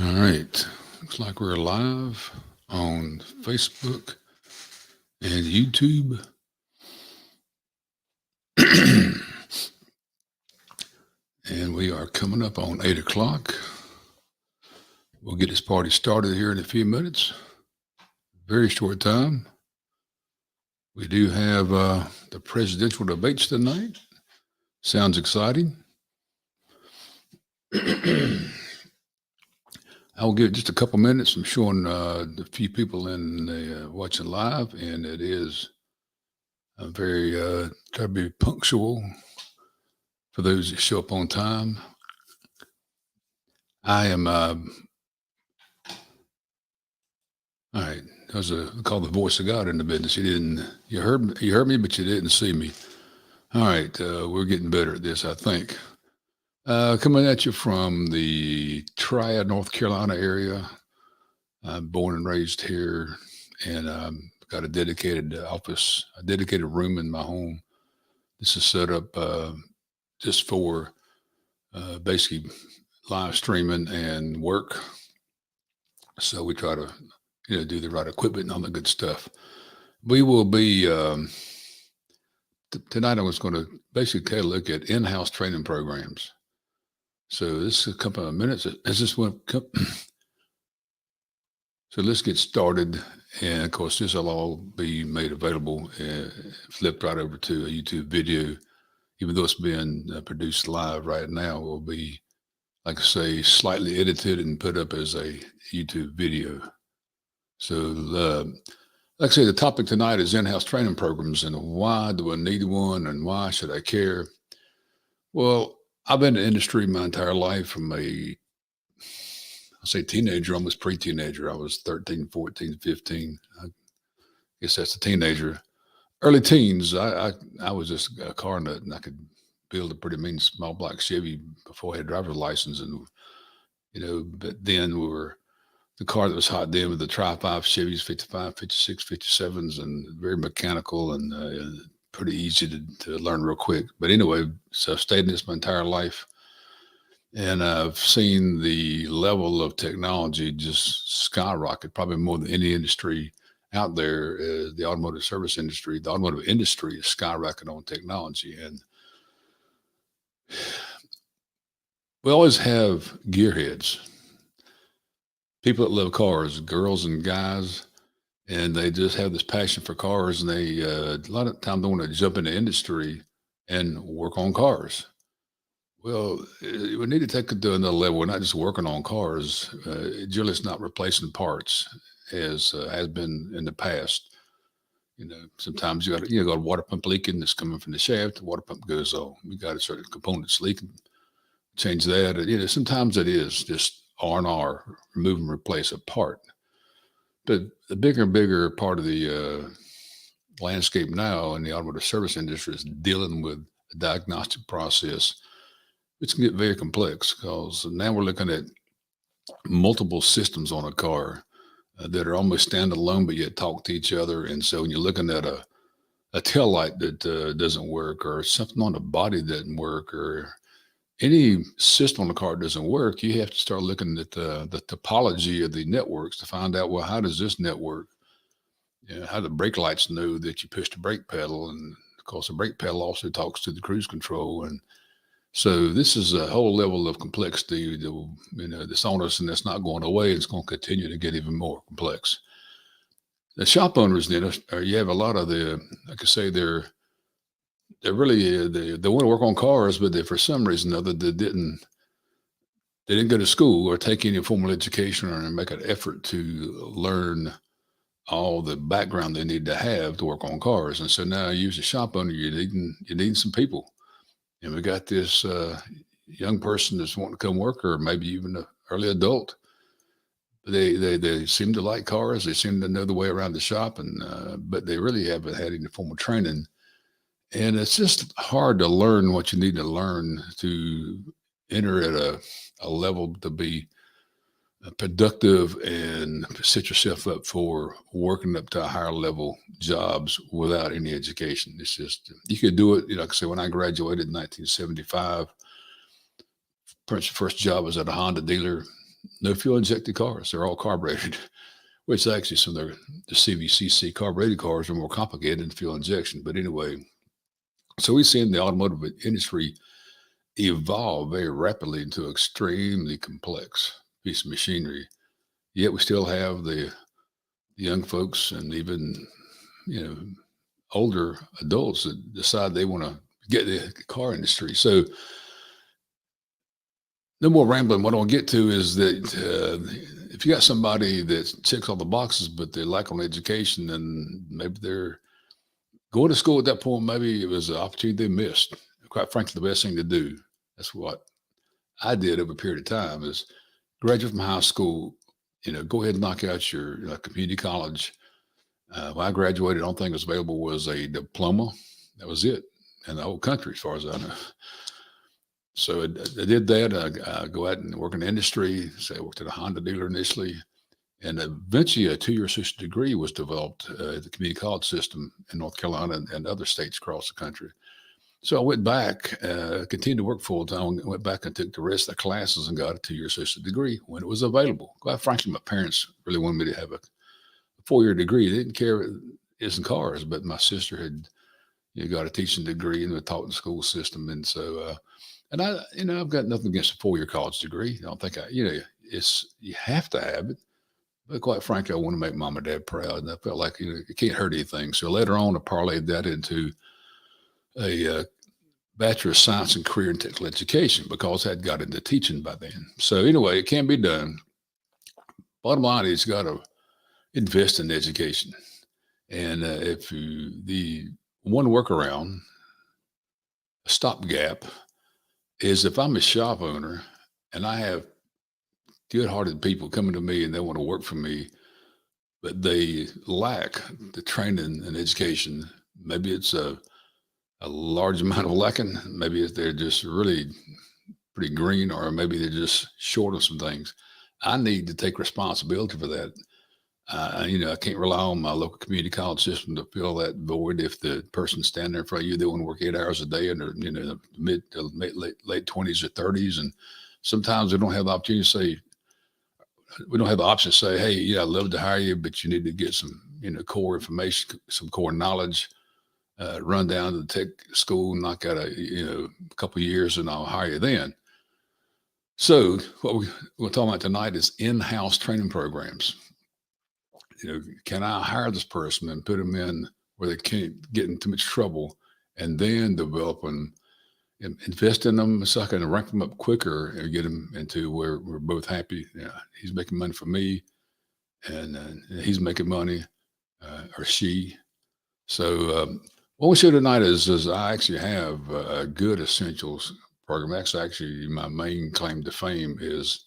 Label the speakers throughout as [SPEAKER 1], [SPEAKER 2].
[SPEAKER 1] All right. Looks like we're live on Facebook and YouTube. And we are coming up on 8 o'clock. We'll get this party started here in a few minutes. Very short time. We do have the presidential debates tonight. Sounds exciting. I'll give just a couple minutes. I'm showing a few people in the watching live, and it is very try to be punctual for those that show up on time. I am all right. That was called the voice of God in the business. You heard me, but you didn't see me. All right, we're getting better at this, I think. Coming at you from the Triad, North Carolina area. I'm born and raised here, and got a dedicated office, a dedicated room in my home. This is set up just for basically live streaming and work. So we try to, do the right equipment and all the good stuff. We will be tonight. I was going to basically take a look at in-house training programs. So this is a couple of minutes. As this one, so let's get started. And of course, this will all be made available, flipped right over to a YouTube video. Even though it's being produced live right now, will be, like I say, slightly edited and put up as a YouTube video. So, like I say, the topic tonight is in-house training programs and why do I need one and why should I care? Well, I've been in the industry my entire life from I say teenager, almost pre-teenager. I was 13, 14, 15. I guess that's a teenager. Early teens, I was just a car nut and I could build a pretty mean small block Chevy before I had a driver's license. And, but then the car that was hot then with the Tri-5 Chevys, 55, 56, 57s, and very mechanical and pretty easy to learn real quick. But anyway, so I've stayed in this my entire life. And I've seen the level of technology just skyrocket, probably more than any industry out there. The automotive service industry, the automotive industry is skyrocketing on technology. And we always have gearheads, people that love cars, girls and guys, and they just have this passion for cars. And they, a lot of times, they want to jump into industry and work on cars. Well, we need to take it to another level. We're not just working on cars. Generally, it's not replacing parts as has been in the past. Sometimes got a water pump leaking that's coming from the shaft. The water pump goes on. We got a certain components leaking. Change that. Sometimes it is just R&R, remove and replace a part. But the bigger and bigger part of the landscape now in the automotive service industry is dealing with the diagnostic process, which can get very complex because now we're looking at multiple systems on a car that are almost standalone but yet talk to each other. And so when you're looking at a tail light that doesn't work or something on the body that doesn't work or any system on the car doesn't work, you have to start looking at the topology of the networks to find out, well, how does this network, how the brake lights know that you push the brake pedal? And of course, the brake pedal also talks to the cruise control. And so this is a whole level of complexity that's on us, and that's not going away. It's going to continue to get even more complex. The shop owners, then, you have a lot of like I say, they're really they want to work on cars, but they for some reason or other they didn't go to school or take any formal education or make an effort to learn all the background they need to have to work on cars. And so now you as a shop owner, you need some people. And we got this young person that's wanting to come work, or maybe even an early adult. They seem to like cars. They seem to know the way around the shop, and but they really haven't had any formal training. And it's just hard to learn what you need to learn to enter at a level to be productive and set yourself up for working up to a higher level jobs without any education. It's just, you could do it. Like I say, when I graduated in 1975, first job was at a Honda dealer. no fuel injected cars. They're all carbureted, which actually some of the CVCC carbureted cars are more complicated than fuel injection. But anyway, so we've seen the automotive industry evolve very rapidly into extremely complex piece of machinery. Yet we still have the young folks and even, you know, older adults that decide they want to get the car industry. So no more rambling. What I want to get to is that if you got somebody that checks all the boxes, but they lack on education, then maybe they're going to school at that point. Maybe it was an opportunity they missed. Quite frankly, the best thing to do. That's what I did over a period of time is graduate from high school. Go ahead and knock out your community college. When I graduated, the only thing that was available was a diploma. That was it in the whole country, as far as I know. So I did that. I go out and work in the industry. So I worked at a Honda dealer initially. And eventually a 2-year associate degree was developed at the community college system in North Carolina and other states across the country. So I went back, continued to work full time, went back and took the rest of the classes and got a 2-year associate degree when it was available. Quite frankly, my parents really wanted me to have a 4-year degree. They didn't care it's in cars, but my sister had got a teaching degree and was taught in the school system. And so, and I've got nothing against a 4-year college degree. I don't think you have to have it. But quite frankly, I want to make mom and dad proud. And I felt like, it can't hurt anything. So later on, I parlayed that into a Bachelor of Science in Career and Technical Education because I had got into teaching by then. So anyway, it can be done. Bottom line is you got to invest in education. And the one workaround, a stopgap, is if I'm a shop owner and I have good-hearted people coming to me and they want to work for me, but they lack the training and education. Maybe it's a large amount of lacking. Maybe they're just really pretty green, or maybe they're just short of some things. I need to take responsibility for that. I can't rely on my local community college system to fill that void. If the person standing there in front of you, they want to work 8 hours a day and they're, mid to late 20s or 30s. And sometimes they don't have the opportunity to say, we don't have the option to say, hey, yeah, I'd love to hire you, but you need to get some, core information, some core knowledge, run down to the tech school, knock out a couple of years, and I'll hire you then. So what we're talking about tonight is in-house training programs. Can I hire this person and put them in where they can't get in too much trouble, and then develop them, invest in them so I can rank them up quicker and get them into where we're both happy. He's making money for me, and he's making money, or she. So what we show tonight is I actually have a good essentials program. That's actually my main claim to fame is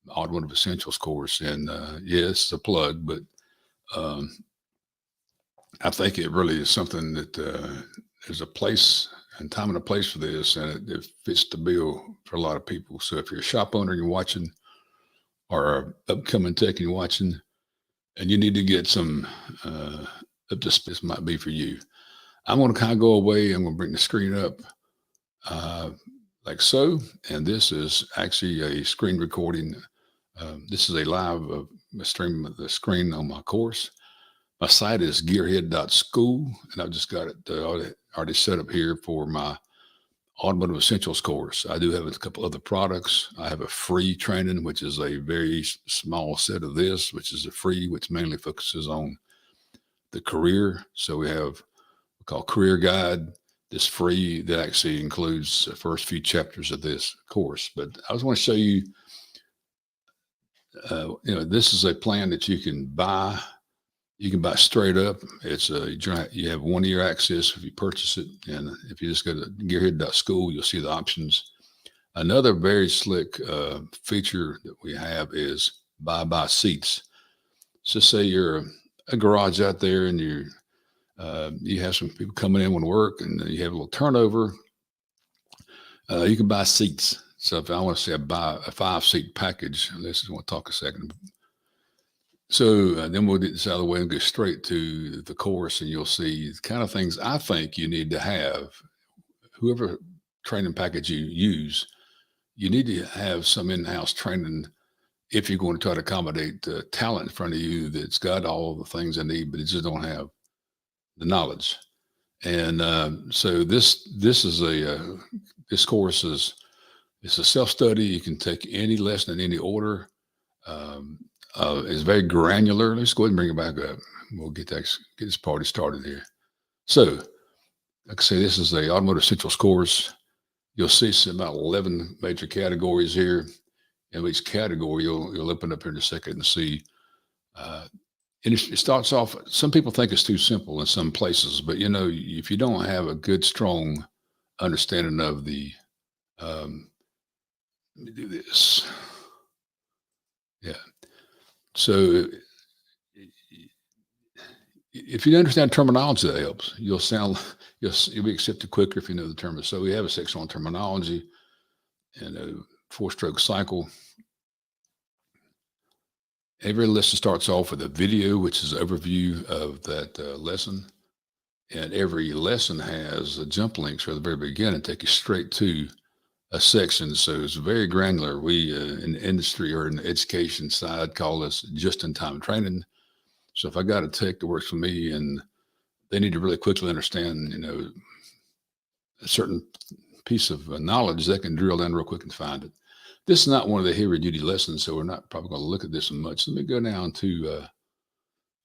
[SPEAKER 1] Automotive Essentials course. And yes, it's a plug, but um, I think it really is something that there's a place and time and a place for this, and it fits the bill for a lot of people. So if you're a shop owner and you're watching, or an upcoming tech and you're watching, and you need to get some up to this might be for you. I'm going to kind of go away. I'm going to bring the screen up like so. And this is actually a screen recording. This is a live stream of the screen on my course. My site is gearhead.school, and I've just got it already set up here for my Automotive Essentials course. I do have a couple other products. I have a free training, which is a very small set of this, which is a free, which mainly focuses on the career. So we have called Career Guide. This free that actually includes the first few chapters of this course. But I just want to show you, this is a plan that you can buy. You can buy straight up. It's you have 1 year access if you purchase it. And if you just go to gearhead.school, you'll see the options. Another very slick feature that we have is buy seats. So say you're a garage out there and you have some people coming in when work and you have a little turnover. You can buy seats. So if I want to say I buy a 5-seat package, let's just want to talk a second. So then we'll get this out of the way and go straight to the course, and you'll see the kind of things I think you need to have. Whoever training package you use, you need to have some in-house training if you're going to try to accommodate the talent in front of you that's got all the things they need, but they just don't have the knowledge. And so this is this course is it's a self study. You can take any lesson in any order. Um, it's very granular. Let's go ahead and bring it back up. We'll get this party started here. So, like I say, this is a automotive essentials course. You'll see about 11 major categories here. In each category, you'll open up here in a second and see. Uh, and it starts off. Some people think it's too simple in some places, but if you don't have a good, strong understanding of the, let me do this. Yeah. So if you understand terminology, that helps. You'll be accepted quicker if you know the term. So we have a section on terminology and a four-stroke cycle. Every lesson starts off with a video, which is an overview of that lesson. And every lesson has a jump links from the very beginning, take you straight to a section. So it's very granular. We in the industry or in the education side call this just-in-time training. So if I got a tech that works for me and they need to really quickly understand, a certain piece of knowledge, they can drill down real quick and find it. This is not one of the heavy duty lessons, so we're not probably going to look at this much. Let me go down to,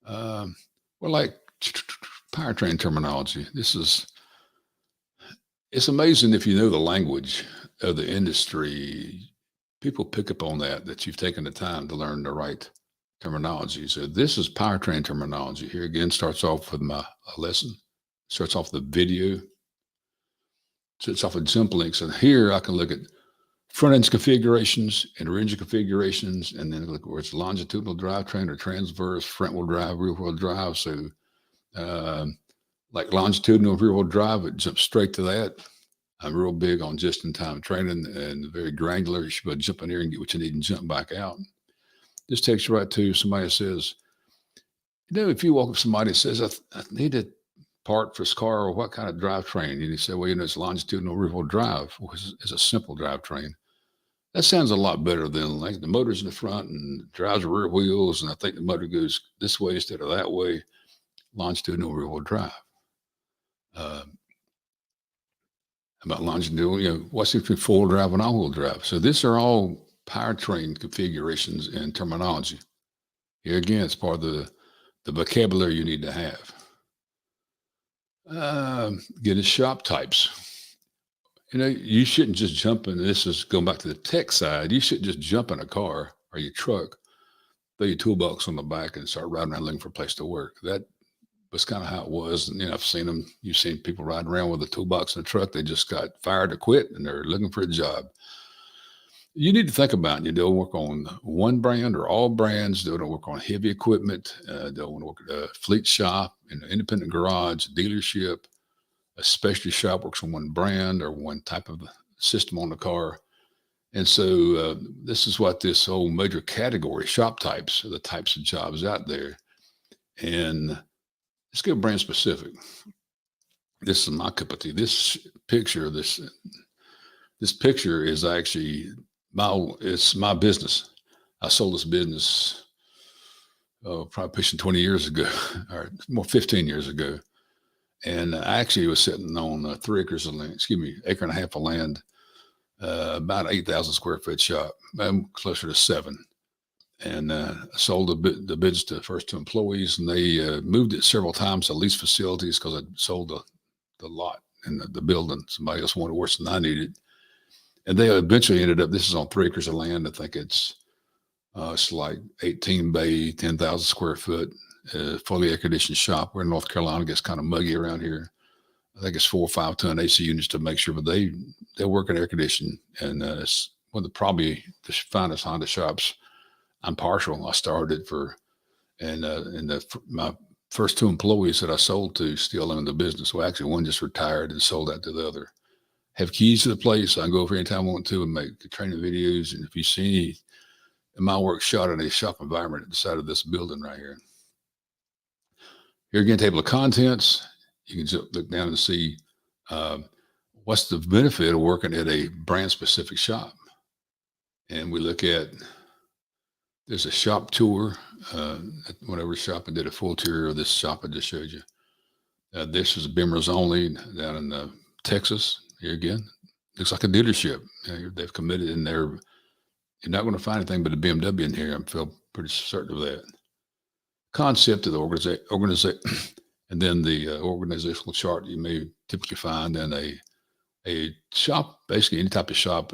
[SPEAKER 1] well, like powertrain terminology. It's amazing if you know the language of the industry. People pick up on that you've taken the time to learn the right terminology. So this is powertrain terminology. Here again, starts off with my lesson. Starts off the video. So it's off with jump links. And here I can look at front end configurations and rear engine configurations, and then look where it's longitudinal drivetrain or transverse, front wheel drive, rear wheel drive. So like longitudinal rear wheel drive, it jumps straight to that. I'm real big on just in time training and very granular. You should be able to jump in here and get what you need and jump back out. This takes you right to somebody that says, if you walk up to somebody that says, I need a part for this car, or what kind of drivetrain? And you say, well, it's longitudinal rear wheel drive, which is a simple drivetrain. That sounds a lot better than like the motor's in the front and drives the rear wheels. And I think the motor goes this way instead of that way. Longitudinal rear wheel drive. About longitudinal, what's between four-wheel drive and all-wheel drive. So these are all powertrain configurations and terminology. Here again, it's part of the vocabulary you need to have. Get a shop types. You shouldn't just jump in. This is going back to the tech side. You shouldn't just jump in a car or your truck, throw your toolbox on the back and start riding around looking for a place to work. That was kind of how it was. And, I've seen them. You've seen people riding around with a toolbox in a truck. They just got fired to quit and they're looking for a job. You need to think about it. They'll work on one brand or all brands. They'll work on heavy equipment. They'll want to work at a fleet shop, in an independent garage, dealership. A specialty shop works on one brand or one type of system on the car. And so this is what this whole major category, shop types, are the types of jobs out there. And let's get brand specific. This is my cup of tea. This picture is actually it's my business. I sold this business probably pushing 20 years ago, or more 15 years ago. And I actually was sitting on 3 acres of land, acre and a half of land, about 8,000 square foot shop. I'm closer to 7. And I sold the business to first 2 employees, and they moved it several times to lease facilities because I sold the lot and the building. Somebody else wanted worse than I needed. And they eventually ended up, this is on 3 acres of land. I think it's like 18 bay, 10,000 square foot, fully air conditioned shop. We're in North Carolina. It gets kind of muggy around here. I think it's 4 or 5 ton AC units to make sure, but they work in air conditioning. And it's one of probably the finest Honda shops. I'm partial. I started for, my first 2 employees that I sold to still own the business. Well, actually one just retired and sold that to the other. Have keys to the place. I can go over anytime I want to and make the training videos. And if you see my work shot in a shop environment at the side of this building right here. Here again, table of contents. You can look down and see what's the benefit of working at a brand specific shop. And we look at There's a shop tour. Whenever shop, I did a full tour of this shop I just showed you. This is Bimmers Only down in Texas. Here again, looks like a dealership. They've committed in there. You're not going to find anything but a BMW in here. I feel pretty certain of that. Concept of the organization, and then the organizational chart you may typically find in a shop, basically any type of shop,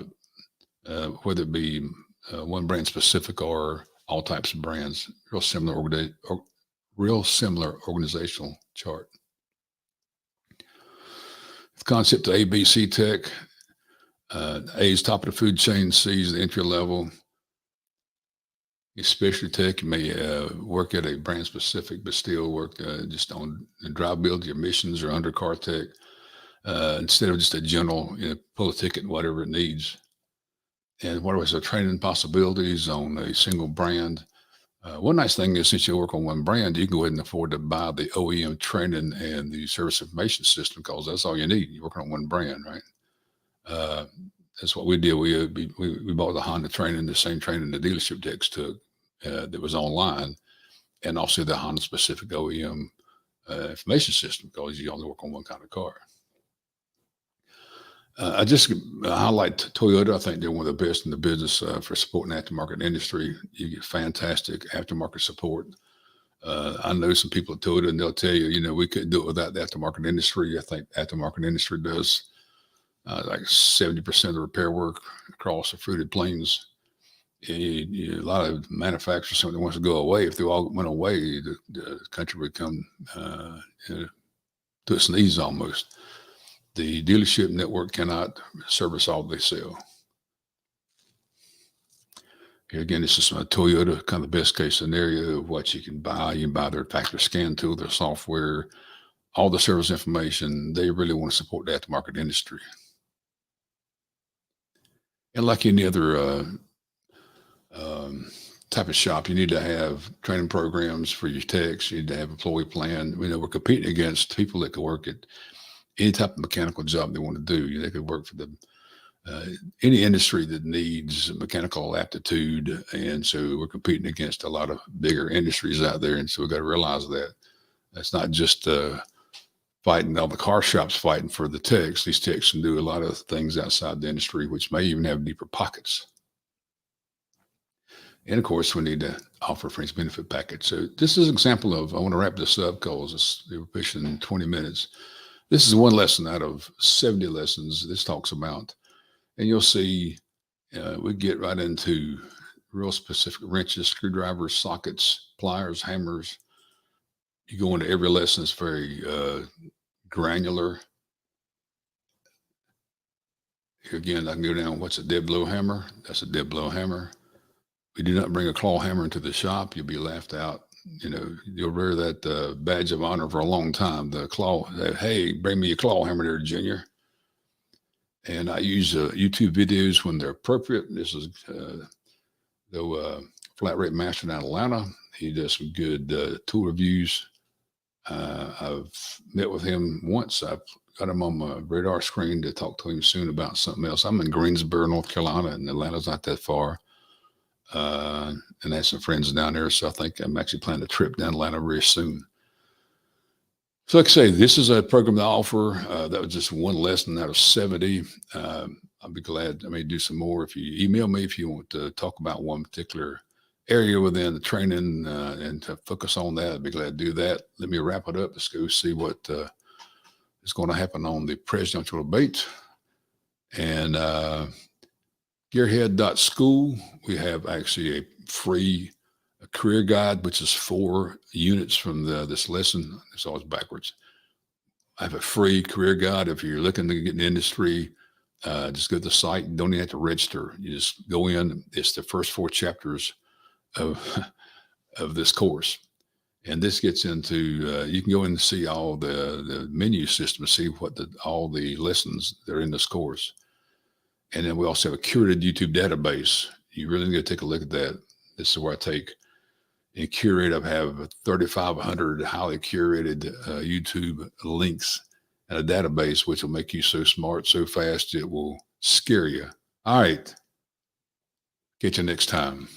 [SPEAKER 1] whether it be one brand specific or all types of brands. Real similar organizational chart. The concept of ABC Tech. A is top of the food chain. C is the entry level. Especially tech, you may work at a brand specific, but still work just on the drivability, emissions, or undercar tech instead of just a general, pull a ticket, whatever it needs. And what was the training possibilities on a single brand? One nice thing is since you work on one brand, you can go ahead and afford to buy the OEM training and the service information system because that's all you need. You're working on one brand, right? That's what we did. We bought the Honda training, the same training the dealership techs took that was online, and also the Honda specific OEM information system because you only work on one kind of car. I just highlight Toyota. I think they're one of the best in the business for supporting the aftermarket industry. You get fantastic aftermarket support. I know some people at Toyota, and they'll tell you, we couldn't do it without the aftermarket industry. I think aftermarket industry does like 70% of the repair work across the fruited plains. A lot of manufacturers simply wants to go away. If they all went away, the country would come to its knees almost. The dealership network cannot service all they sell. Here again, this is a Toyota, kind of the best case scenario of what you can buy. You can buy their factory scan tool, their software, all the service information. They really want to support the aftermarket industry. And like any other type of shop, you need to have training programs for your techs. You need to have employee plan. We're competing against people that can work at any type of mechanical job they want to do. They could work for any industry that needs mechanical aptitude. And so we're competing against a lot of bigger industries out there. And so we've got to realize that it's not just fighting all the car shops fighting for the techs. These techs can do a lot of things outside the industry, which may even have deeper pockets. And of course, we need to offer a friends benefit package. So this is an example of, I want to wrap this up because we're pushing 20 minutes. This is one lesson out of 70 lessons this talks about. And you'll see we get right into real specific wrenches, screwdrivers, sockets, pliers, hammers. You go into every lesson. It's very granular. Here again, I can go down, what's a dead blow hammer? That's a dead blow hammer. We do not bring a claw hammer into the shop. You'll be laughed out. You'll wear that badge of honor for a long time. The claw, hey, bring me a claw hammer there, Junior. And I use YouTube videos when they're appropriate. This is the Flat Rate Master down in Atlanta. He does some good tool reviews. I've met with him once. I've got him on my radar screen to talk to him soon about something else. I'm in Greensboro, North Carolina, and Atlanta's not that far. And I have some friends down there, so I think I'm actually planning a trip down Atlanta very soon. So like I say, this is a program that I offer. That was just one lesson out of 70. I'll be glad. I may do some more. If you email me, if you want to talk about one particular area within the training and to focus on that, I'd be glad to do that. Let me wrap it up. Let's go see what is going to happen on the presidential debate. And gearhead.school, we have actually a free career guide, which is 4 units from this lesson. It's always backwards. I have a free career guide. If you're looking to get in the industry, just go to the site. You don't even have to register. You just go in. It's the first 4 chapters of this course. And this gets into, you can go in and see all the menu system, see what all the lessons that are in this course. And then we also have a curated YouTube database. You really need to take a look at that. This is where I take and curate. I have 3,500 highly curated YouTube links and a database, which will make you so smart, so fast, it will scare you. All right. Get you next time.